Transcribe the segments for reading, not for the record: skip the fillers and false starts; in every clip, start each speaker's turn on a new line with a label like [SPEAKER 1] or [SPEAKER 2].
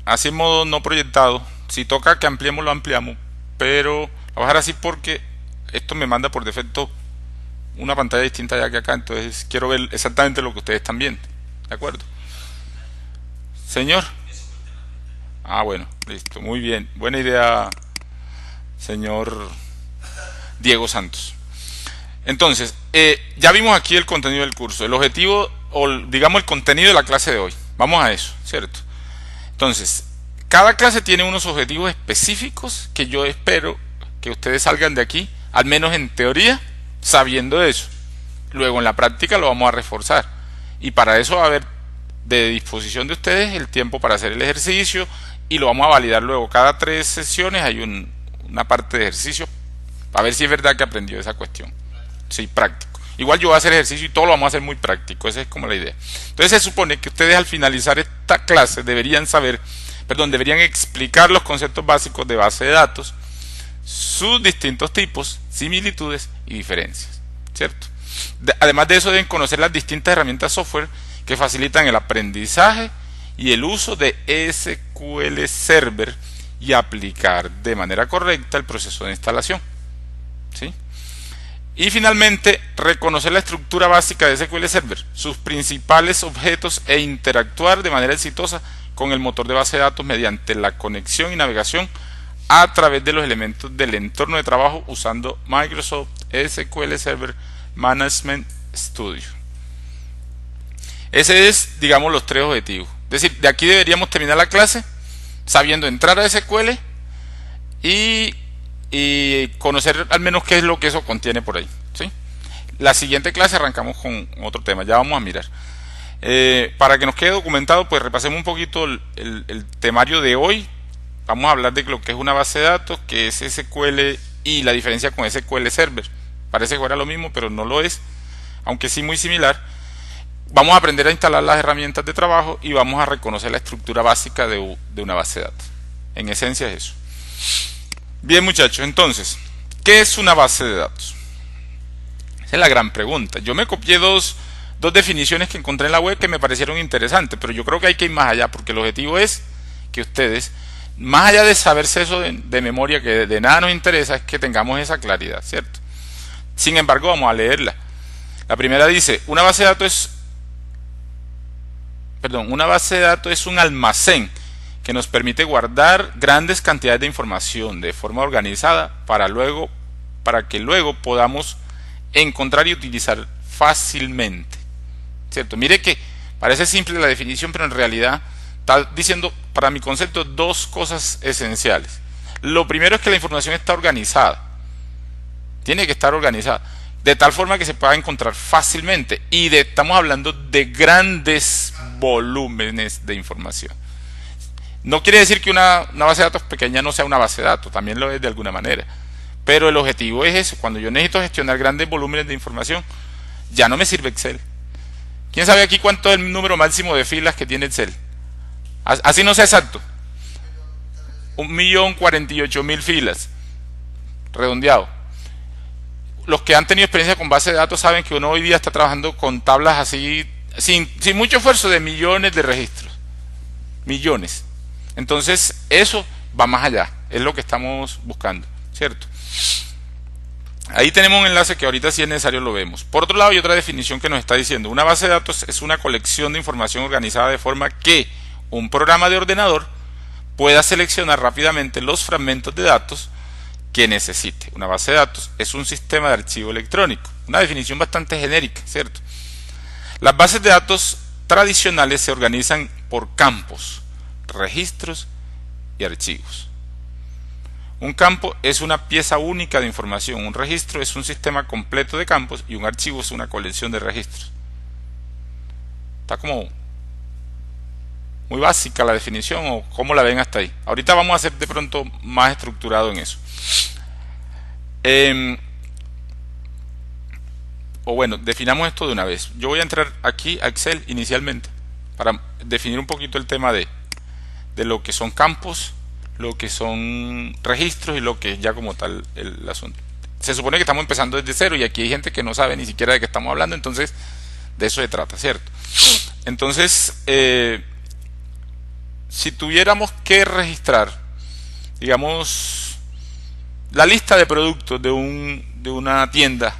[SPEAKER 1] así en modo no proyectado. Si toca que ampliemos, lo ampliamos, pero lo voy a dejar así porque esto me manda por defecto una pantalla distinta ya que acá, entonces quiero ver exactamente lo que ustedes están viendo. ¿De acuerdo? Señor. Ah, bueno, listo, muy bien. Buena idea, señor Diego Santos. Entonces, ya vimos aquí el contenido del curso, el objetivo o digamos el contenido de la clase de hoy. Vamos a eso, ¿cierto? Entonces, cada clase tiene unos objetivos específicos que yo espero que ustedes salgan de aquí, al menos en teoría, sabiendo eso. Luego en la práctica lo vamos a reforzar. Y para eso va a haber de disposición de ustedes el tiempo para hacer el ejercicio y lo vamos a validar luego. Cada 3 sesiones hay una parte de ejercicio para ver si es verdad que aprendió esa cuestión. Sí, práctico. Igual yo voy a hacer ejercicio y todo lo vamos a hacer muy práctico. Esa es como la idea. Entonces se supone que ustedes al finalizar esta clase deberían deberían explicar los conceptos básicos de base de datos, sus distintos tipos, similitudes y diferencias, ¿cierto? Además de eso deben conocer las distintas herramientas software que facilitan el aprendizaje y el uso de SQL Server y aplicar de manera correcta el proceso de instalación, ¿sí? Y finalmente, reconocer la estructura básica de SQL Server, sus principales objetos e interactuar de manera exitosa con el motor de base de datos mediante la conexión y navegación a través de los elementos del entorno de trabajo usando Microsoft SQL Server Management Studio. Ese es, digamos, los 3 objetivos. Es decir, de aquí deberíamos terminar la clase sabiendo entrar a SQL y conocer al menos qué es lo que eso contiene por ahí, ¿sí? La siguiente clase arrancamos con otro tema, ya vamos a mirar. Para que nos quede documentado, pues repasemos un poquito el temario de hoy. Vamos a hablar de lo que es una base de datos, que es SQL y la diferencia con SQL Server. Parece que fuera lo mismo, pero no lo es, aunque sí muy similar. Vamos a aprender a instalar las herramientas de trabajo y vamos a reconocer la estructura básica de una base de datos. En esencia es eso. Bien, muchachos, entonces, ¿qué es una base de datos? Esa es la gran pregunta. Yo me copié dos definiciones que encontré en la web que me parecieron interesantes, pero yo creo que hay que ir más allá, porque el objetivo es que ustedes, más allá de saberse eso de memoria, que de nada nos interesa, es que tengamos esa claridad, ¿cierto? Sin embargo, vamos a leerla. La primera dice, una base de datos es un almacén que nos permite guardar grandes cantidades de información de forma organizada para que luego podamos encontrar y utilizar fácilmente, ¿cierto? Mire que parece simple la definición, pero en realidad está diciendo, para mi concepto, 2 cosas esenciales. Lo primero es que la información está organizada, tiene que estar organizada de tal forma que se pueda encontrar fácilmente, y estamos hablando de grandes volúmenes de información. No quiere decir que una base de datos pequeña no sea una base de datos, también lo es de alguna manera, pero el objetivo es eso. Cuando yo necesito gestionar grandes volúmenes de información, ya no me sirve Excel. ¿Quién sabe aquí cuánto es el número máximo de filas que tiene Excel? Así no sea exacto. 1.048.000 filas, redondeado. Los que han tenido experiencia con base de datos saben que uno hoy día está trabajando con tablas así, sin mucho esfuerzo, de millones de registros. Millones. Entonces, eso va más allá, es lo que estamos buscando, ¿cierto? Ahí tenemos un enlace que ahorita si es necesario lo vemos. Por otro lado, hay otra definición que nos está diciendo, una base de datos es una colección de información organizada de forma que un programa de ordenador pueda seleccionar rápidamente los fragmentos de datos que necesite. Una base de datos es un sistema de archivo electrónico, una definición bastante genérica, ¿cierto? Las bases de datos tradicionales se organizan por campos, registros y archivos. Un campo es una pieza única de información, un registro es un sistema completo de campos y un archivo es una colección de registros. Está como muy básica la definición, o cómo la ven hasta ahí. Ahorita vamos a hacer de pronto más estructurado en eso. O bueno, definamos esto de una vez. Yo voy a entrar aquí a Excel inicialmente para definir un poquito el tema de lo que son campos, lo que son registros y lo que es ya como tal el asunto. Se supone que estamos empezando desde cero y aquí hay gente que no sabe ni siquiera de qué estamos hablando, entonces de eso se trata, ¿cierto? Entonces, si tuviéramos que registrar, digamos, la lista de productos de una tienda,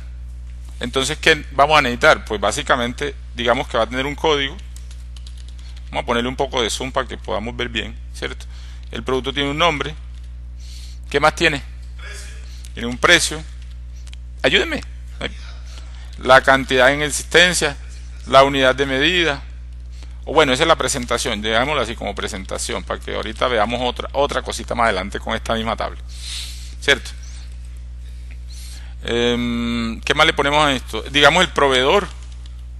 [SPEAKER 1] entonces, ¿qué vamos a necesitar? Pues básicamente, digamos que va a tener un código. Vamos a ponerle un poco de zoom para que podamos ver bien, ¿cierto? El producto tiene un nombre. ¿Qué más tiene? Tiene un precio. Ayúdenme. La cantidad en existencia, la unidad de medida. O bueno, esa es la presentación, digámoslo así como presentación, para que ahorita veamos otra cosita más adelante con esta misma tabla, ¿cierto? ¿Qué más le ponemos a esto? Digamos el proveedor,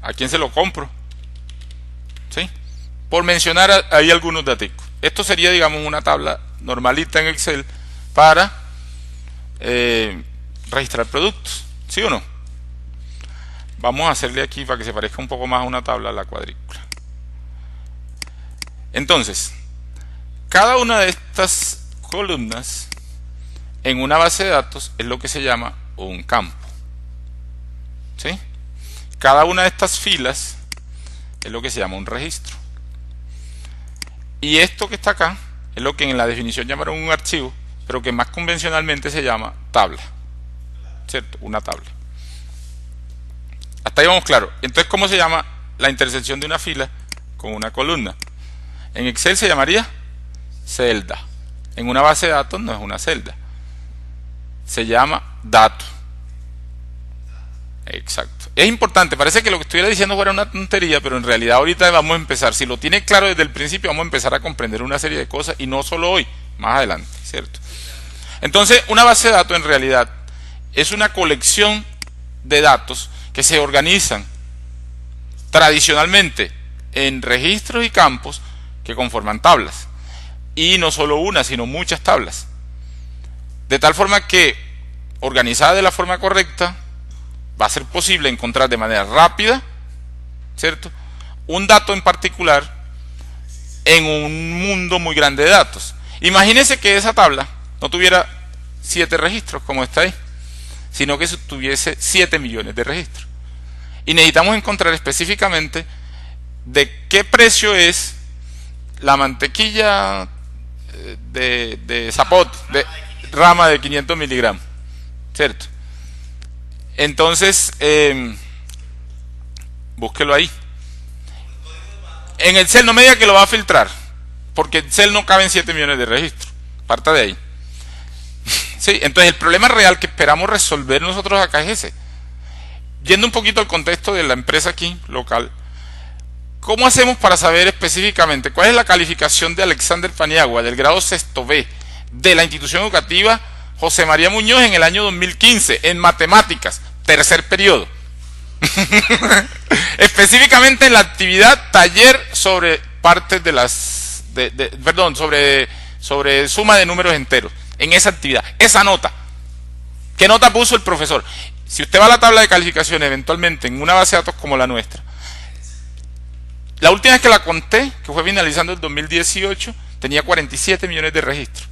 [SPEAKER 1] ¿a quién se lo compro? ¿Sí? Por mencionar ahí algunos datos. Esto sería, digamos, una tabla normalita en Excel para registrar productos, ¿sí o no? Vamos a hacerle aquí para que se parezca un poco más a una tabla a la cuadrícula. Entonces, cada una de estas columnas en una base de datos es lo que se llama un campo, ¿sí? Cada una de estas filas es lo que se llama un registro. Y esto que está acá es lo que en la definición llamaron un archivo, pero que más convencionalmente se llama tabla, ¿cierto? Una tabla. Hasta ahí vamos claro. Entonces, ¿cómo se llama la intersección de una fila con una columna? En Excel se llamaría celda. En una base de datos no es una celda. Se llama dato. Exacto. Es importante, parece que lo que estuviera diciendo fuera una tontería, pero en realidad ahorita vamos a empezar, si lo tiene claro desde el principio, vamos a empezar a comprender una serie de cosas, y no solo hoy, más adelante, ¿cierto? Entonces, una base de datos en realidad es una colección de datos que se organizan tradicionalmente en registros y campos que conforman tablas, y no solo una, sino muchas tablas, de tal forma que, organizada de la forma correcta, va a ser posible encontrar de manera rápida, ¿cierto?, un dato en particular en un mundo muy grande de datos. Imagínense que esa tabla no tuviera 7 registros como está ahí, sino que tuviese 7 millones de registros. Y necesitamos encontrar específicamente de qué precio es la mantequilla de zapote, de rama de 500 miligramos, ¿cierto? Entonces, búsquelo ahí. En Excel no me diga que lo va a filtrar, porque Excel no cabe en 7 millones de registros. Parta de ahí. Sí, entonces el problema real que esperamos resolver nosotros acá es ese. Yendo un poquito al contexto de la empresa aquí, local, ¿cómo hacemos para saber específicamente cuál es la calificación de Alexander Paniagua del grado sexto B de la institución educativa José María Muñoz en el año 2015 en matemáticas, tercer periodo? Específicamente en la actividad taller sobre partes de las sobre suma de números enteros. En esa actividad, esa nota, ¿qué nota puso el profesor? Si usted va a la tabla de calificación eventualmente en una base de datos como la nuestra, la última vez que la conté, que fue finalizando el 2018, tenía 47 millones de registros,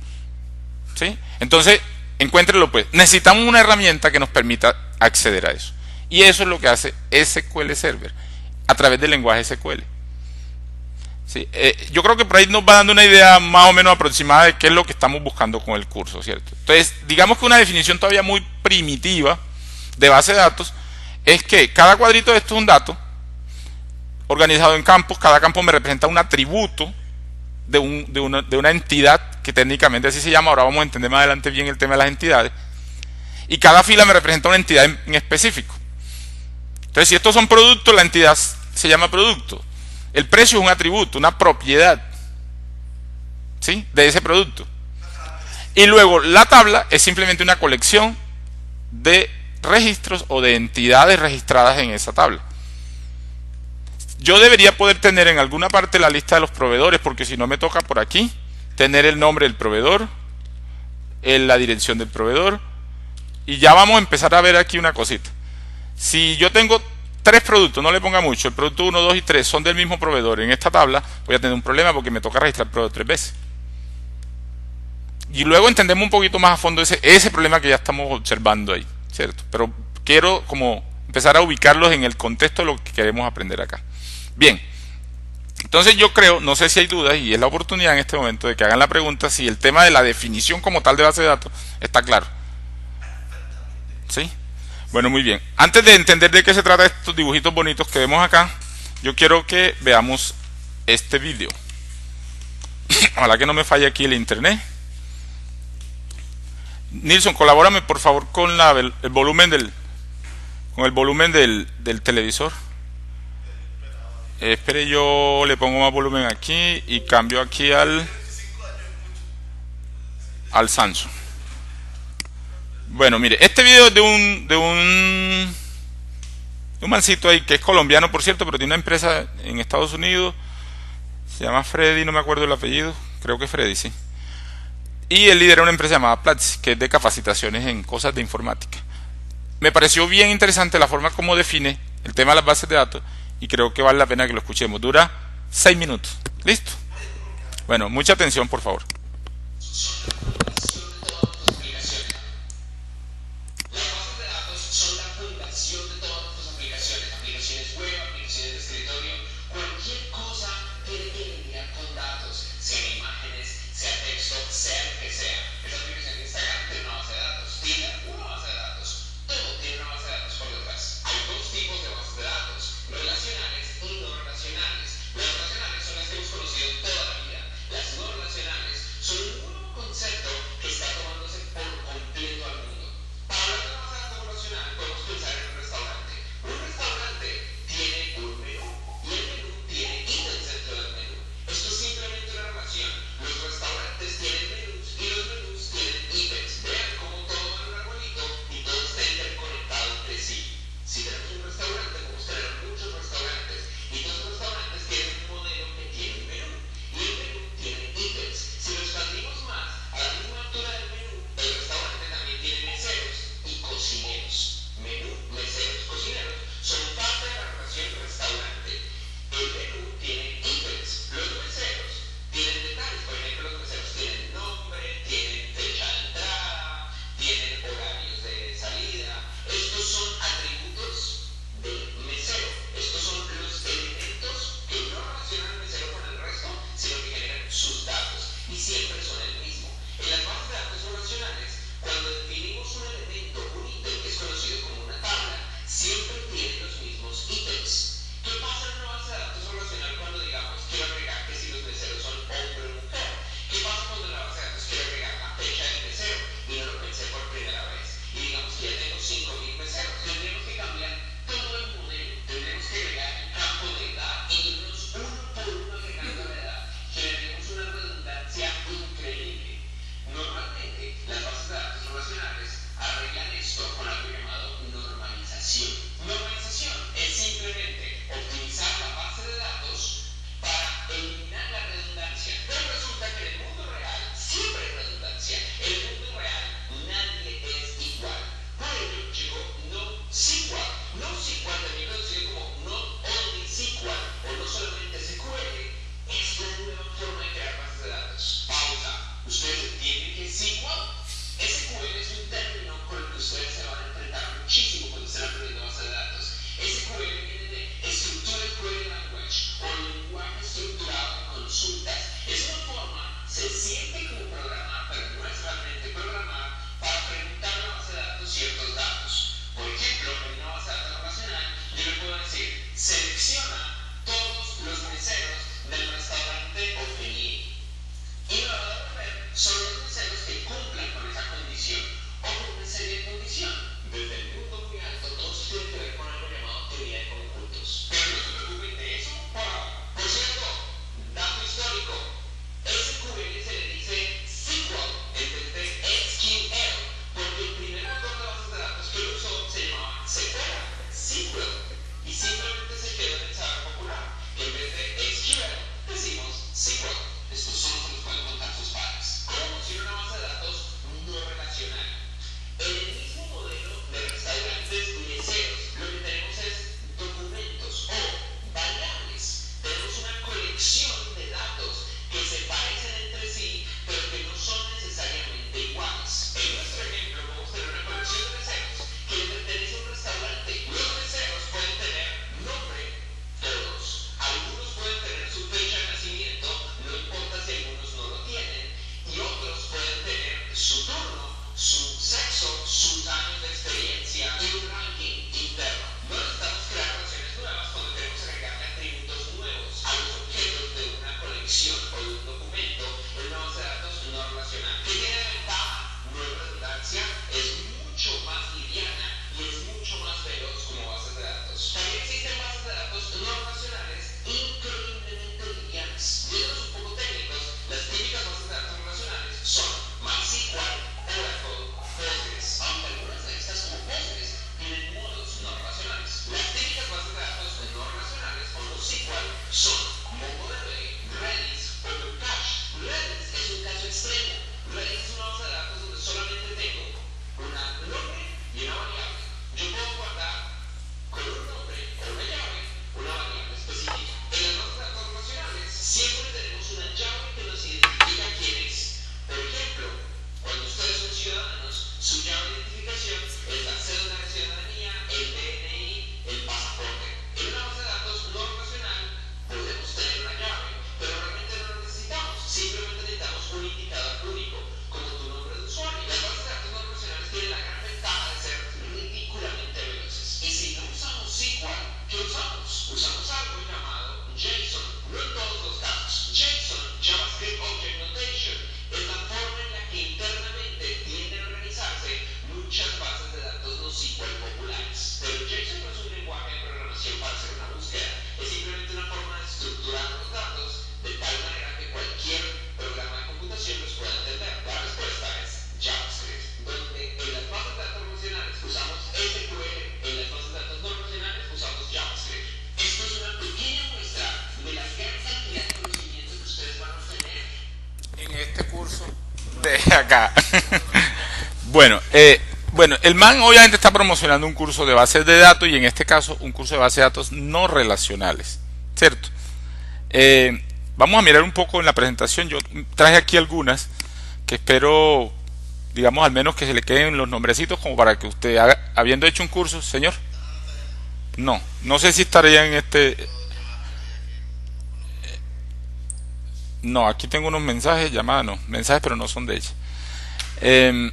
[SPEAKER 1] ¿sí? Entonces, encuéntrelo pues. Necesitamos una herramienta que nos permita acceder a eso. Y eso es lo que hace SQL Server a través del lenguaje SQL. ¿Sí? Yo creo que por ahí nos va dando una idea más o menos aproximada de qué es lo que estamos buscando con el curso, ¿cierto? Entonces, digamos que una definición todavía muy primitiva de base de datos es que cada cuadrito de esto es un dato organizado en campos. Cada campo me representa un atributo de una entidad que técnicamente así se llama. Ahora vamos a entender más adelante bien el tema de las entidades. Y cada fila me representa una entidad en específico. Entonces, si estos son productos, la entidad se llama producto. El precio es un atributo, una propiedad, ¿sí?, de ese producto. Y luego la tabla es simplemente una colección de registros o de entidades registradas en esa tabla. Yo debería poder tener en alguna parte la lista de los proveedores, porque si no me toca por aquí tener el nombre del proveedor, la dirección del proveedor, y ya vamos a empezar a ver aquí una cosita. Si yo tengo 3 productos, no le ponga mucho, el producto 1, 2 y 3 son del mismo proveedor, en esta tabla voy a tener un problema porque me toca registrar el proveedor 3 veces. Y luego entendemos un poquito más a fondo ese problema que ya estamos observando ahí, ¿cierto? Pero quiero como empezar a ubicarlos en el contexto de lo que queremos aprender acá. Bien, Entonces yo creo, no sé si hay dudas, y es la oportunidad en este momento de que hagan la pregunta si el tema de la definición como tal de base de datos está claro. ¿Sí? Bueno, muy bien. Antes de entender de qué se trata estos dibujitos bonitos que vemos acá, yo quiero que veamos este vídeo. Ojalá que no me falle aquí el internet. Nilsson, colabórame por favor con el volumen del televisor. Espere, yo le pongo más volumen aquí y cambio aquí al Samsung. Bueno, mire, este video es de un mancito ahí que es colombiano, por cierto, pero tiene una empresa en Estados Unidos. Se llama Freddy, no me acuerdo el apellido. Creo que Freddy, sí. Y él lidera una empresa llamada Platzi, que es de capacitaciones en cosas de informática. Me pareció bien interesante la forma como define el tema de las bases de datos y creo que vale la pena que lo escuchemos. Dura 6 minutos. ¿Listo? Bueno, mucha atención, por favor.
[SPEAKER 2] Las no relacionales o de un documento en una base de datos no relacional. ¿Qué tiene de ventaja? No hay redundancia, es mucho más liviana y es mucho más veloz como bases de datos. También existen bases de datos no relacionales increíblemente livianas. Yéndonos un poco técnicos, las típicas bases de datos relacionales son MySQL, Oracle, Postgres. Aunque algunas de estas como Postgres tienen modos no relacionales. Las típicas bases de datos no relacionales o no SQL son MongoDB, Redis o Cache. Redis es un caso extremo. Redis es una base de datos donde solamente tengo un nombre y una variable. Yo puedo guardar con un nombre o una llave una variable específica. En las bases de datos relacionales siempre tenemos una llave que nos identifica quién es. Por ejemplo, cuando ustedes son ciudadanos, su llave de identificación es la cédula de ciudadanía, el DNI, el pasaporte. En una base de datos no relacional podemos tener una llave, pero realmente no la necesitamos. Simplemente necesitamos un indicador único, como tu nombre de usuario. Las bases de datos no relacionales tienen la gran ventaja de ser ridículamente veloces. Y si no usamos SQL, ¿qué usamos? Usamos algo llamado JSON. No en todos los casos. JSON, JavaScript Object Notation, es la forma en la que internamente tienden a organizarse muchas bases de datos no SQL populares. Pero JSON no es un lenguaje de programación para hacer una búsqueda. Es simplemente una forma de estructurar los datos de tal manera que cualquier programa de computación los pueda entender. La respuesta es JavaScript, donde en las bases de datos relacionales usamos SQL, en las bases de datos no relacionales usamos JavaScript. Esto es una pequeña muestra de la gran cantidad de conocimientos que ustedes van a obtener
[SPEAKER 1] En este curso de acá. Bueno, el man obviamente está promocionando un curso de bases de datos y en este caso un curso de bases de datos no relacionales, ¿cierto? Vamos a mirar un poco en la presentación. Yo traje aquí algunas que espero, digamos, al menos que se le queden los nombrecitos como para que usted haga, habiendo hecho un curso, señor. No sé si estaría en este. No, aquí tengo unos mensajes, llamadas, no, mensajes, pero no son de ella. Eh,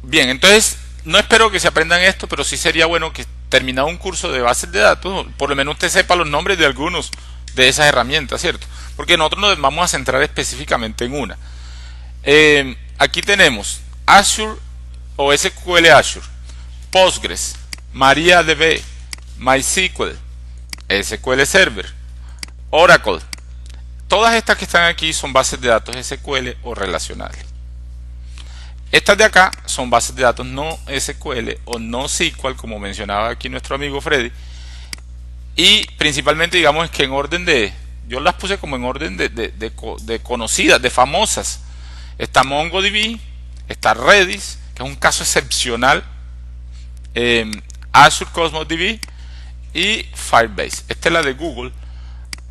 [SPEAKER 1] Bien, entonces no espero que se aprendan esto, pero sí sería bueno que terminado un curso de bases de datos, por lo menos usted sepa los nombres de algunos de esas herramientas, ¿cierto? Porque nosotros nos vamos a centrar específicamente en una. Aquí tenemos Azure o SQL Azure, Postgres, MariaDB, MySQL, SQL Server, Oracle. Todas estas que están aquí son bases de datos SQL o relacionales. Estas de acá son bases de datos no SQL o no SQL, como mencionaba aquí nuestro amigo Freddy. Y principalmente, digamos que en orden de, yo las puse como en orden de conocidas, de famosas. Está MongoDB, está Redis, que es un caso excepcional, Azure Cosmos DB y Firebase. Esta es la de Google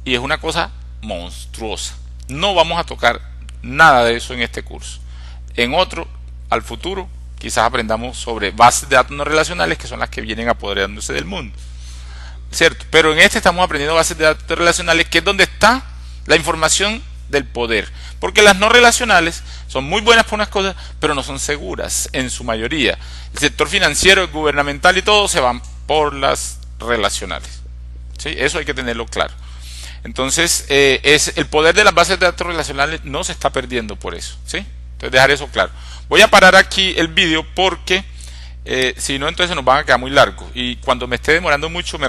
[SPEAKER 1] y es una cosa monstruosa. No vamos a tocar nada de eso en este curso. En otro, al futuro, quizás aprendamos sobre bases de datos no relacionales, que son las que vienen apoderándose del mundo, ¿cierto? Pero en este estamos aprendiendo bases de datos relacionales, que es donde está la información del poder, porque las no relacionales son muy buenas por unas cosas, pero no son seguras en su mayoría. El sector financiero, gubernamental y todo se van por las relacionales, ¿sí? Eso hay que tenerlo claro. Entonces, es el poder de las bases de datos relacionales no se está perdiendo por eso, ¿sí? Entonces, dejar eso claro. Voy a parar aquí el vídeo porque si no, entonces nos van a quedar muy largos. Y cuando me esté demorando mucho, me